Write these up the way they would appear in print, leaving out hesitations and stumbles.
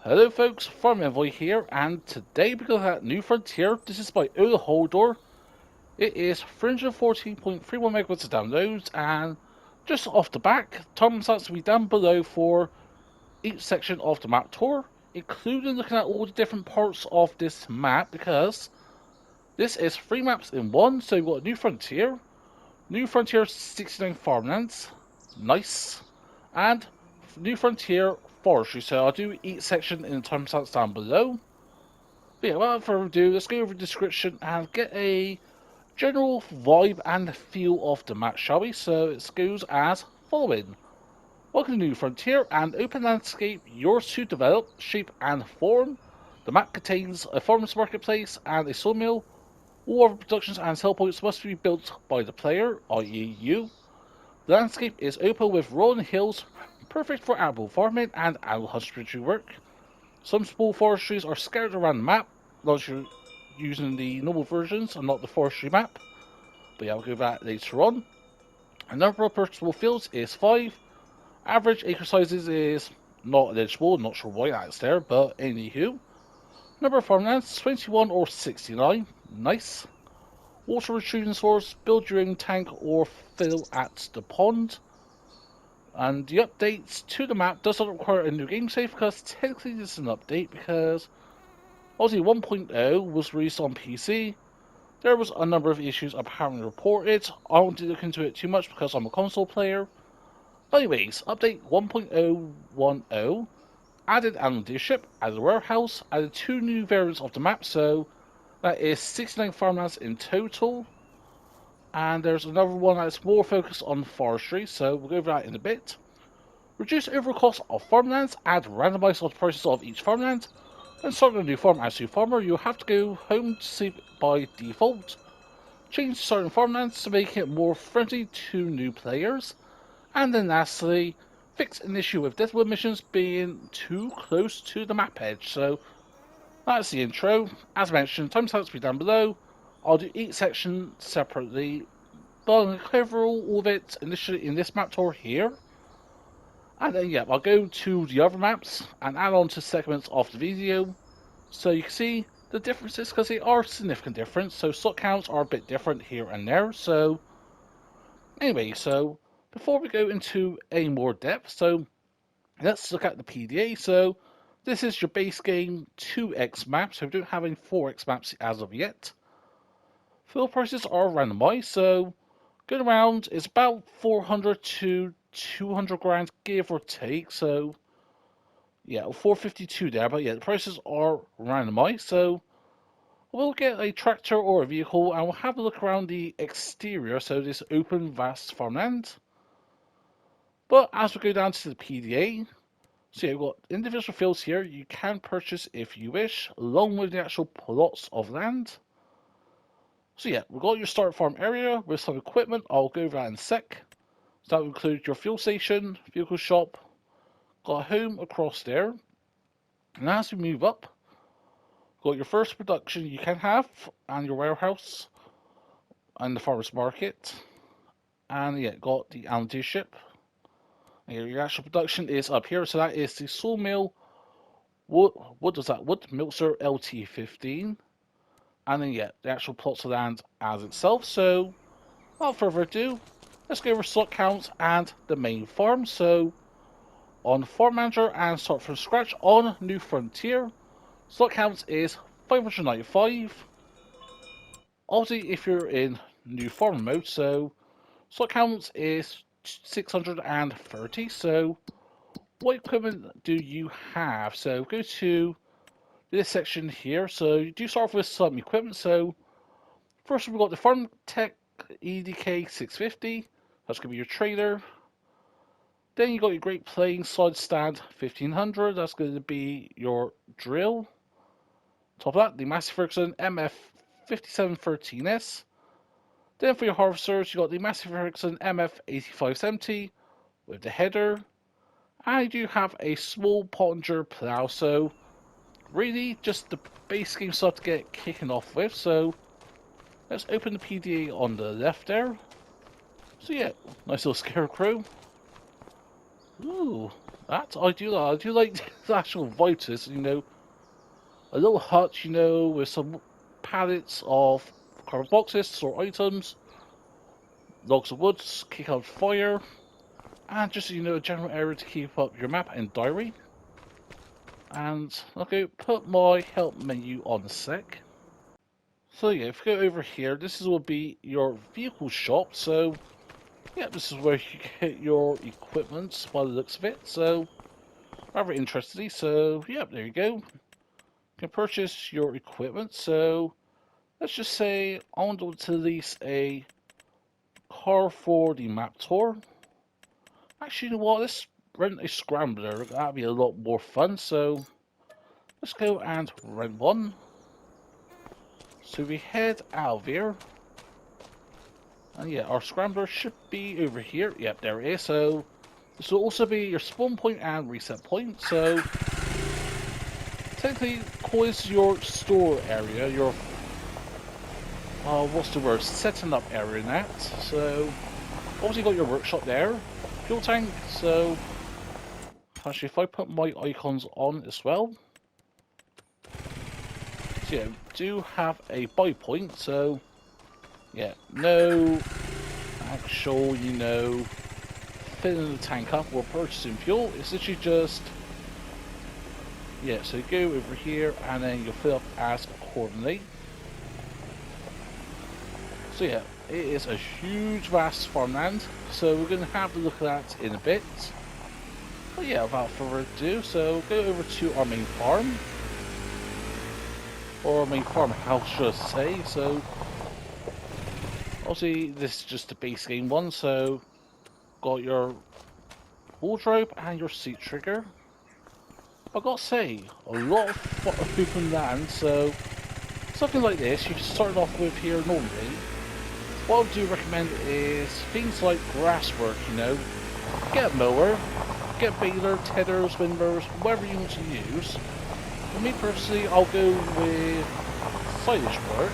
Hello folks, Farmland here, and today we're going at New Frontier. This is by Ola Holdor. It is 314.31 megabits of downloads, and just off the back, timestamps will be down below for each section of the map tour, including looking at all the different parts of this map, because this is 3 maps in one. So you've got New Frontier 69 Farmlands, nice, and New Frontier Forestry. So I'll do each section in the timestamps down below. But yeah, without further ado, let's go over the description and get a general vibe and feel of the map, shall we? So it goes as following. Welcome to New Frontier, an open landscape, yours to develop, shape and form. The map contains a farmer's marketplace and a sawmill. All other productions and sell points must be built by the player, i.e. you. The landscape is open with rolling hills, perfect for animal farming and animal husbandry work. Some small forestries are scattered around the map, unless you're using the normal versions and not the forestry map. But yeah, I'll go back later on. The number of purchasable fields is 5. Average acre sizes is not eligible, not sure why that's there, but anywho. Number of farmlands, 21 or 69, nice. Water retrieving source, build your own tank or fill at the pond. And the updates to the map does not require a new game save, because technically this is an update, because obviously 1.0 was released on PC. There was a number of issues apparently reported. I won't look into it too much because I'm a console player. But anyways, update 1.010 added animal dealership, added a warehouse, added 2 new variants of the map, so that is 69 farmlands in total. And there's another one that's more focused on forestry, so we'll go over that in a bit. Reduce overall cost of farmlands, add randomised on the prices of each farmland. When starting a new farm as a farmer, you'll have to go home to sleep by default. Change certain farmlands to make it more friendly to new players. And then lastly, fix an issue with deathwood missions being too close to the map edge. So that's the intro. As mentioned, timestamps will be down below. I'll do each section separately, but I'm going to cover all of it initially in this map tour here. And then yeah, I'll go to the other maps and add on to segments of the video, so you can see the differences, because they are significant difference. So slot counts are a bit different here and there. So anyway, so before we go into any more depth, so let's look at the PDA. So this is your base game 2x map, so we don't have any 4x maps as of yet. Field prices are randomized, so going around is about 400 to 200 grand, give or take. So yeah, 452 there, but yeah, the prices are randomized. So we'll get a tractor or a vehicle and we'll have a look around the exterior, so this open, vast farmland. But as we go down to the PDA, so yeah, we've got individual fields here you can purchase if you wish, along with the actual plots of land. So yeah, we've got your start farm area with some equipment. I'll go over that in a sec. So that will include your fuel station, vehicle shop, got a home across there. And as we move up, got your first production you can have, and your warehouse, and the farmer's market. And yeah, got the animal dealership. Your actual production is up here, so that is the sawmill. What does that? Wood Milzer LT15. And then yeah, the actual plots of land as itself. So without further ado, let's go over slot counts and the main farm. So on Farm Manager and start from scratch on New Frontier, slot counts is 595. Obviously, if you're in New Farm mode, so slot counts is 630. So what equipment do you have? So go to this section here. So you do start off with some equipment. So first we've got the Farm Tech EDK 650. That's going to be your trailer. Then you got your Great Plains Side Stand 1500. That's going to be your drill. Top of that, the Massey Ferguson MF 5713S. Then for your harvesters, you got the Massey Ferguson MF 8570 with the header. And you do have a small Pottinger plow. So really just the base game stuff to get kicking off with. So let's open the PDA on the left there. So yeah, nice little scarecrow. Ooh, That I do like. I do like the actual vibe to this. You know, a little hut. You know, with some pallets of cardboard boxes, store items, logs of wood, kick out fire, and just you know a general area to keep up your map and diary. And okay, put my help menu on a sec. So yeah, if you go over here, this will be your vehicle shop. So yeah, this is where you get your equipment by the looks of it. So rather interesting. So yeah, there you go. You can purchase your equipment. So let's just say I want to lease a car for the map tour. Actually, you know what? Let's rent a scrambler. That'd be a lot more fun. So let's go and rent one. So we head out of here. And yeah, our scrambler should be over here. Yep, there it is. So this will also be your spawn point and reset point. So technically, this is your store area, your what's the word? Setting up area in that. So obviously got your workshop there, fuel tank. So actually, if I put my icons on as well, so yeah, do have a buy point. So yeah, no actual, you know, filling the tank up or purchasing fuel. It's literally just yeah. So you go over here and then you'll fill up as accordingly. So yeah, it is a huge, vast farmland. So we're going to have a look at that in a bit. But yeah, without further ado, so go over to our main farm. Or our main farmhouse, should I say. So obviously this is just the base game one. So got your wardrobe and your seat trigger. I gotta say, a lot of open land. So something like this, you start off with here normally. What I do recommend is things like grass work, you know. Get a mower, get baler, tethers, windmowers, whatever you want to use. For me personally, I'll go with silage work.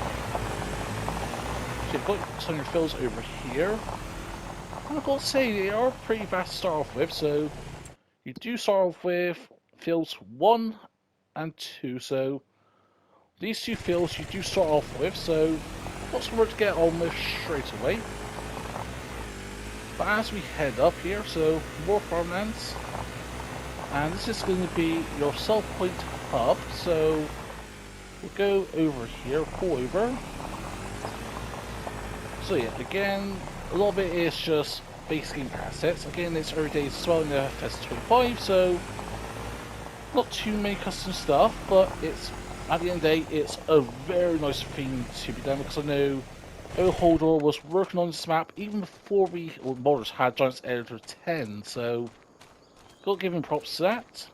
So you've got some of your fills over here. And I've got to say, they are pretty fast to start off with, so you do start off with fills 1 and 2, so these two fills you do start off with, so lots of work to get on with straight away. But as we head up here, so more farmlands, and this is going to be your sell point hub, so we'll go over here, pull over. So yeah, again, a lot of it is just base game assets. Again, it's early days as well in the FS25, so not too many custom stuff, but it's at the end of the day, it's a very nice thing to be done because I know Holdor was working on this map even before we or modders had Giants Editor 10, so got to give him props to that.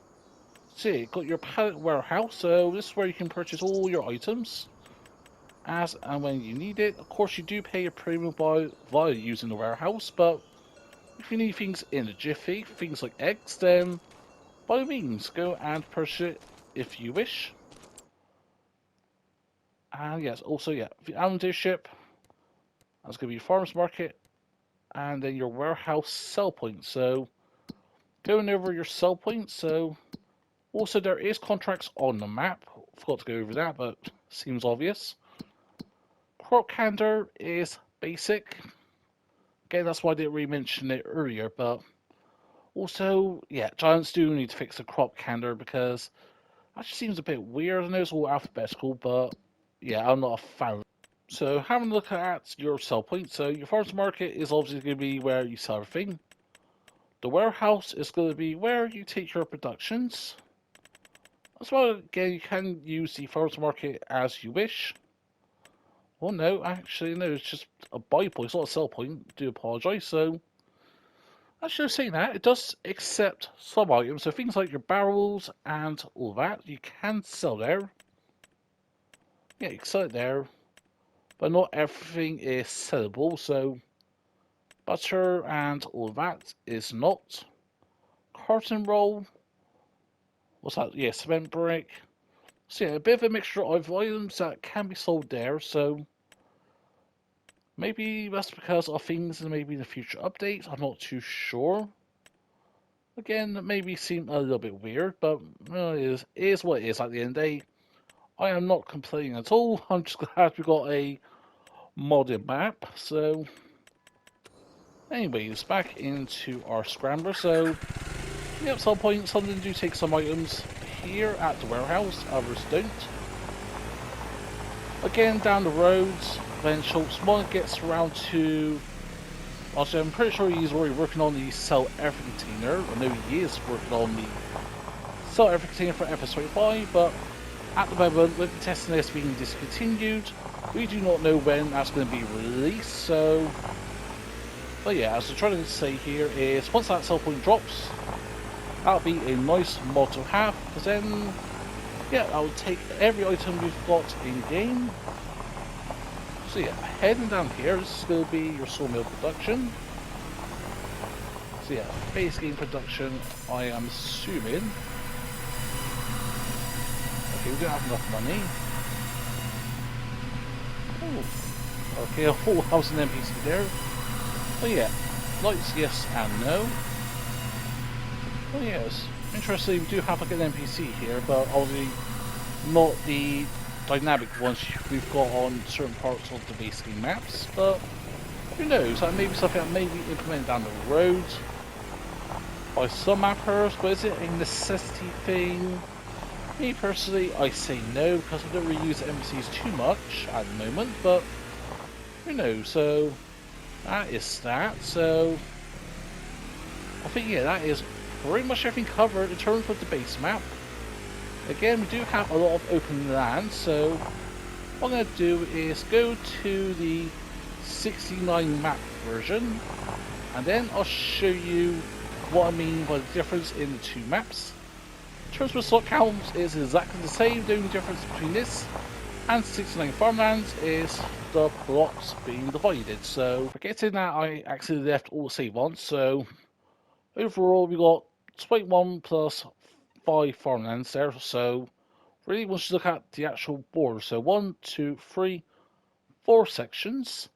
So yeah, got your pallet warehouse, so this is where you can purchase all your items as and when you need it. Of course, you do pay a premium via using the warehouse, but if you need things in a jiffy, things like eggs, then by all means, go and purchase it if you wish. And yes, also, yeah, the Allen dealership, that's going to be your farmer's market, and then your warehouse sell point. So, going over your sell point, so also there is contracts on the map. Forgot to go over that, but seems obvious. Crop candor is basic. Again, that's why I didn't really mention it earlier, but also, yeah, Giants do need to fix the crop candor because that just seems a bit weird. I know it's all alphabetical, but yeah, I'm not a fan. So, having a look at your sell point, so your farmers market is obviously going to be where you sell everything. The warehouse is going to be where you take your productions. As well, again, you can use the farmers market as you wish. Well, no, actually, no, it's just a buy point, it's not a sell point. I do apologise. So, actually, saying that, it does accept some items. So, things like your barrels and all that, you can sell there. Yeah, you can sell it there. But not everything is sellable. So, butter and all that is not. Carton roll. What's that? Yeah, cement brick. So, yeah, a bit of a mixture of items that can be sold there. So, maybe that's because of things and maybe in the future updates. I'm not too sure. Again, it maybe seem a little bit weird, but it is what it is at the end of the day. I am not complaining at all. I'm just glad we got a modded map. So, anyways, back into our scrambler. So, yeah, at some point, some of them do take some items here at the warehouse, others don't. Again, down the roads, when Schultz gets around to... Also, I'm pretty sure he's already working on the sell everything container. I know he is working on the sell everything container for FS25, but at the moment, with the testing list being discontinued, we do not know when that's going to be released. So, but yeah, as I'm trying to say here is, once that sell point drops, that'll be a nice mod to have, because then, yeah, I will take every item we've got in game. So yeah, heading down here, this is going to be your sawmill production. So yeah, base game production, I am assuming. Okay, we don't have enough money. Oh, okay, I thought I was an NPC there. Oh yeah, lights yes and no. Oh yes, interestingly we do have like an NPC here, but obviously not the dynamic ones we've got on certain parts of the base game maps, but who knows, that may be something that may be implemented down the road by some mappers, but is it a necessity thing? Me personally, I say no, because I don't really use NPCs too much at the moment, but who knows. So that is that. So I think, yeah, that is pretty much everything covered in terms of the base map. Again, we do have a lot of open land, so what I'm going to do is go to the 69 map version, and then I'll show you what I mean by the difference in the two maps. In terms of slot counts, it's exactly the same. The only difference between this and 69 Farmlands is the plots being divided. So, forgetting that I actually left all the save ones, so overall we got 21 plus 5 farmlands there, so really once you look at the actual border, so 1, 2, 3, 4 sections,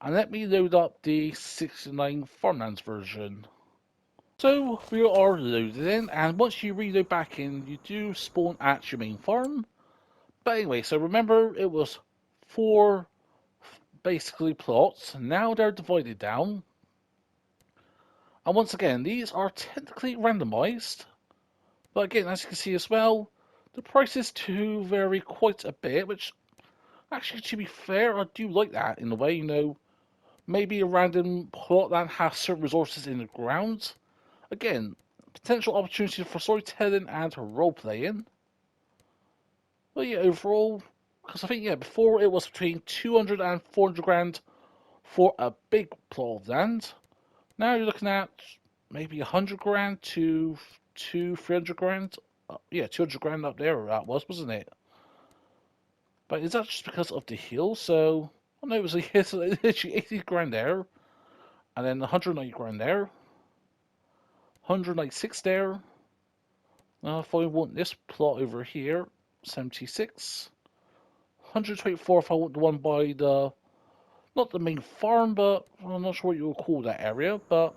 and let me load up the 69 farmlands version. So we are loaded in, and once you reload back in, you do spawn at your main farm. But anyway, so remember it was 4 basically plots, now they're divided down. And once again, these are technically randomized. But again, as you can see as well, the prices do vary quite a bit, which actually, to be fair, I do like that in a way, you know. Maybe a random plot that has certain resources in the ground. Again, potential opportunity for storytelling and role-playing. But yeah, overall, because I think, yeah, before it was between 200 and 400 grand for a big plot of land. Now you're looking at maybe 100 grand to 300 grand. Yeah, 200 grand up there, that was, wasn't it? But is that just because of the hill? So, I know it was literally 80 grand there, and then 190 grand there, 196 there. Now, if I want this plot over here, 76, 124 if I want the one by the, not the main farm, but I'm not sure what you would call that area, but,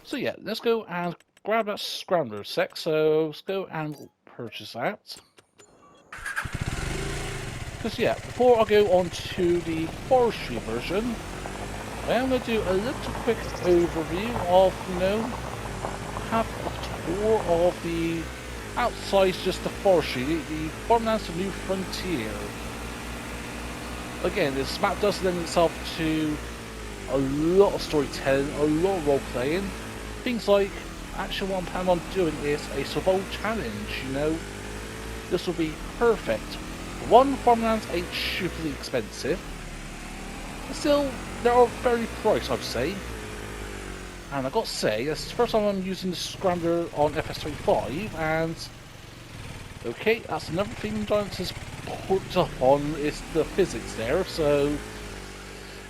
so yeah, let's go and grab that scrambler sec, so let's go and purchase that. Because yeah, before I go on to the Forestry version, I am going to do a little quick overview of, you know, have a tour of the outside, just the Forestry, the Farmland's New Frontier. Again, this map does lend itself to a lot of storytelling, a lot of role playing. Things like, actually what I'm planning on doing is a survival challenge, you know. This will be perfect. One, farmlands ain't stupidly expensive. But still, they are very priced, I'd say. And I've got to say, this is the first time I'm using the scrambler on FS25, and okay, that's another thing Giants has put up on, is the physics there, so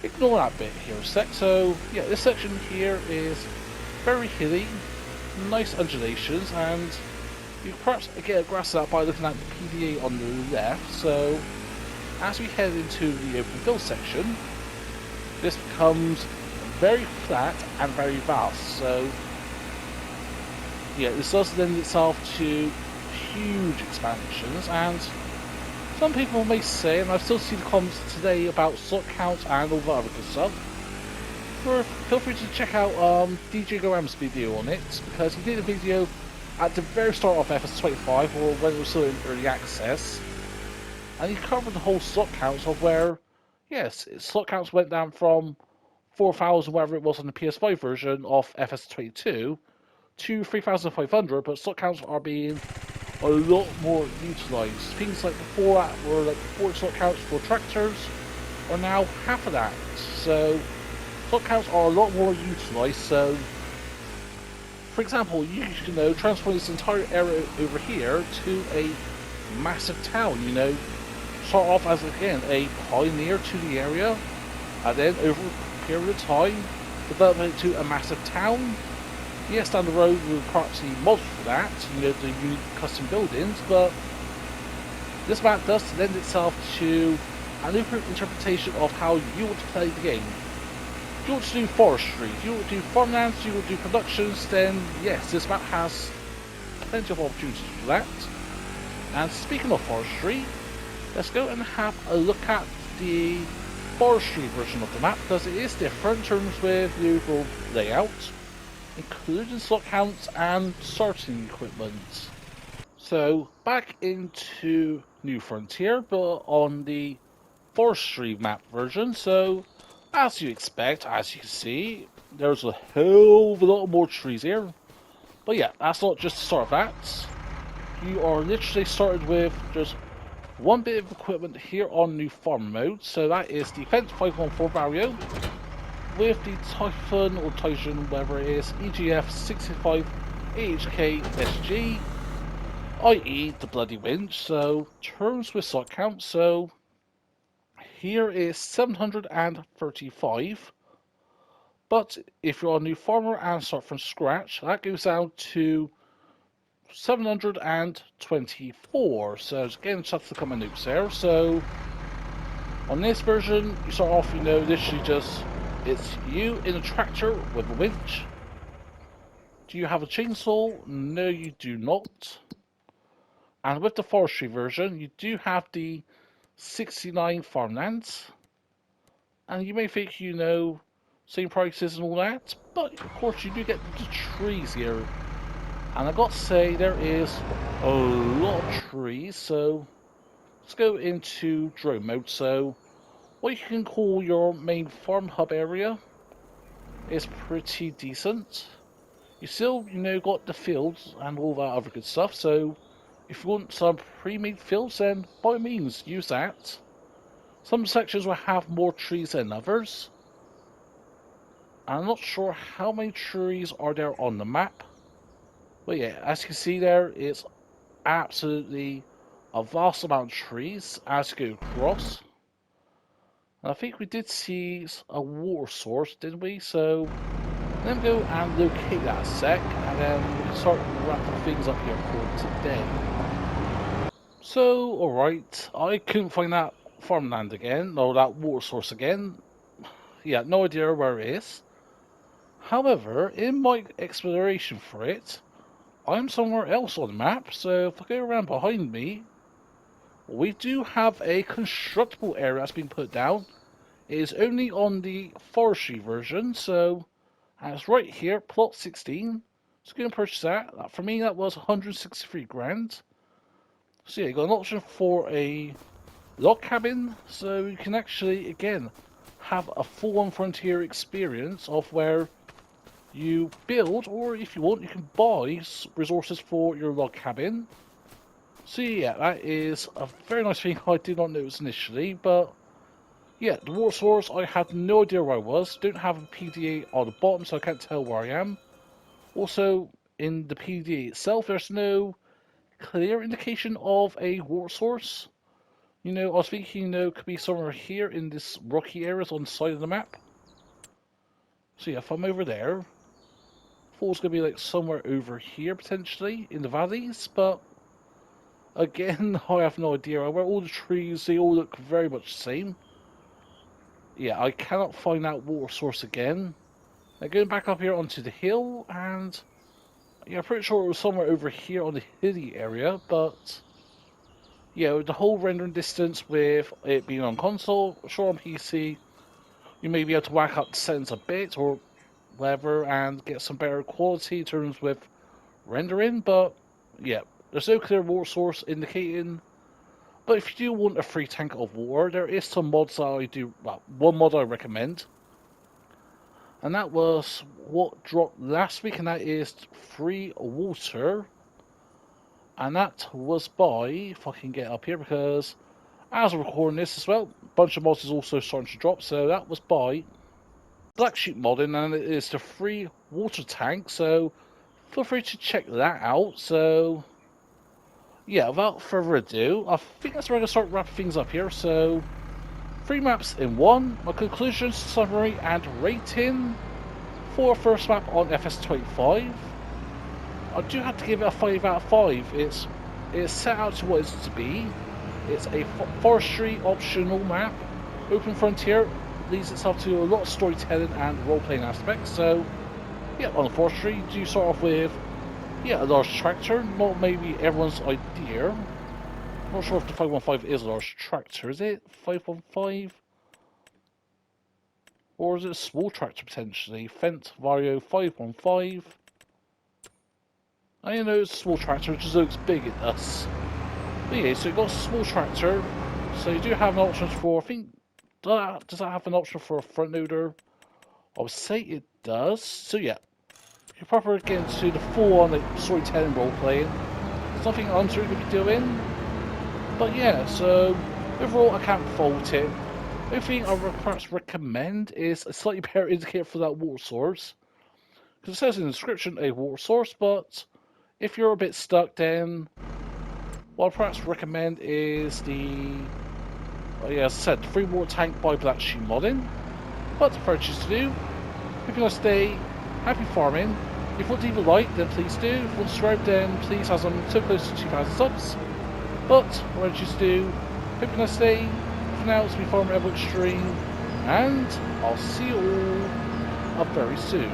ignore that bit here a sec. So yeah, this section here is very hilly, nice undulations, and you perhaps get a grasp of that by looking at the PDA on the left. So as we head into the open field section, this becomes very flat and very vast. So yeah, this does lend itself to huge expansions, and some people may say, and I've still seen the comments today about slot counts and all the other good stuff. Feel free to check out DJ Goram's video on it, because he did a video at the very start of FS25, or when it was still in early access, and he covered the whole slot counts of where, yes, slot counts went down from 4,000, whatever it was on the PS5 version of FS22, to 3,500, but slot counts are being a lot more utilised. Things like before that were like 4 slot counts for tractors are now half of that. So slot counts are a lot more utilised. So, for example, you know, transform this entire area over here to a massive town. You know, start off as again a pioneer to the area, and then over a period of time, develop it to a massive town. Yes, down the road we'll perhaps see mods for that, you know, the unique custom buildings, but this map does lend itself to a new interpretation of how you want to play the game. If you want to do forestry, if you want to do farmlands, if you want to do productions, then yes, this map has plenty of opportunities for that. And speaking of forestry, let's go and have a look at the forestry version of the map, because it is different in terms with the overall layout, including slot counts and sorting equipment. So back into New Frontier, but on the Forestry map version. So as you expect, as you can see, there's a hell of a lot more trees here. But yeah, that's not just the start of that. You are literally started with just one bit of equipment here on New Farm mode. So that is the Fence 514 Vario with the Typhon or Titan, whatever it is, EGF 65 AHK SG, i.e. the bloody winch. So terms with slot count, so here is 735, but if you're a new farmer and start from scratch, that goes down to 724. So again, just have to come in nukes there. So on this version, you start off, you know, literally just it's you in a tractor with a winch. Do you have a chainsaw? No, you do not. And with the forestry version, you do have the 69 farmlands. And you may think, you know, same prices and all that, but of course you do get the trees here. And I got to say, there is a lot of trees, so let's go into drone mode. So what you can call your main farm hub area is pretty decent. You still, you know, got the fields and all that other good stuff, so if you want some pre-made fields, then by all means use that. Some sections will have more trees than others. I'm not sure how many trees are there on the map, but yeah, as you can see there, it's absolutely a vast amount of trees as you go across. And I think we did see a water source, didn't we? So let me go and locate that a sec, and then we can start wrapping things up here for today. So, alright, I couldn't find that farmland again, or that water source again. Yeah, no idea where it is. However, in my exploration for it, I'm somewhere else on the map, so if I go around behind me, we do have a constructible area that's been put down. It is only on the forestry version, so and it's right here, plot 16. So going to purchase that. For me, that was 163 grand. So yeah, you got an option for a log cabin, so you can actually, again, have a full-on Frontier experience of where you build, or if you want, you can buy resources for your log cabin. So yeah, that is a very nice thing I did not notice initially, but yeah, the water source, I had no idea where I was. Don't have a PDA on the bottom, so I can't tell where I am. Also, in the PDA itself, there's no clear indication of a water source. You know, I was thinking, you know, it could be somewhere here in this rocky areas on the side of the map. So yeah, if I'm over there, I thought it was going to be like somewhere over here, potentially, in the valleys, but again, I have no idea. Where all the trees, they all look very much the same. Yeah, I cannot find that water source again. Now going back up here onto the hill, and Yeah, I'm pretty sure it was somewhere over here on the hilly area, but yeah, the whole rendering distance with it being on console, sure on PC, you may be able to whack up the settings a bit or whatever and get some better quality in terms with rendering, but yeah, there's no clear water source indicating. But if you do want a free tank of water, there is some mods that I do, well, one mod I recommend. And that was what dropped last week, and that is free water. And that was by, if I can get up here, because as I'm recording this as well, a bunch of mods is also starting to drop. So that was by Black Sheep Modding, and it is the free water tank. So feel free to check that out. So yeah, without further ado, I think that's where I'm going to start wrapping things up here. So 3 maps in one, my conclusions, summary, and rating for first map on FS25. I do have to give it a 5 out of 5. It's set out to what it's to be. It's a forestry optional map. Open frontier leads itself to a lot of storytelling and role-playing aspects. So yeah, on the forestry, you do start off with a large tractor. Not maybe everyone's idea. Not sure if the 515 is a large tractor. Is it 515? Or is it a small tractor potentially? Fent Vario 515. I know it's a small tractor, it just looks big, it does. But yeah, so you've got a small tractor. So you do have an option for, I think, does that have an option for a front loader? I would say it does. So yeah, you're probably getting to the full-on like, storytelling role-playing. There's nothing I'm going to be doing. But yeah, so overall I can't fault it. The only thing I would perhaps recommend is a slightly better indicator for that water source. Because it says in the description a water source, but if you're a bit stuck, then what I'd perhaps recommend is the, as I said, the free water tank by Black Sheep Modding. But for choose to do, if you want to stay, happy farming. If you want to leave a like, then please do. If you want to subscribe, then please, as I'm so close to 2,000 subs. But what I choose to do, hope you want to stay. For now, it's been EnvoyXtreme, and I'll see you all very soon.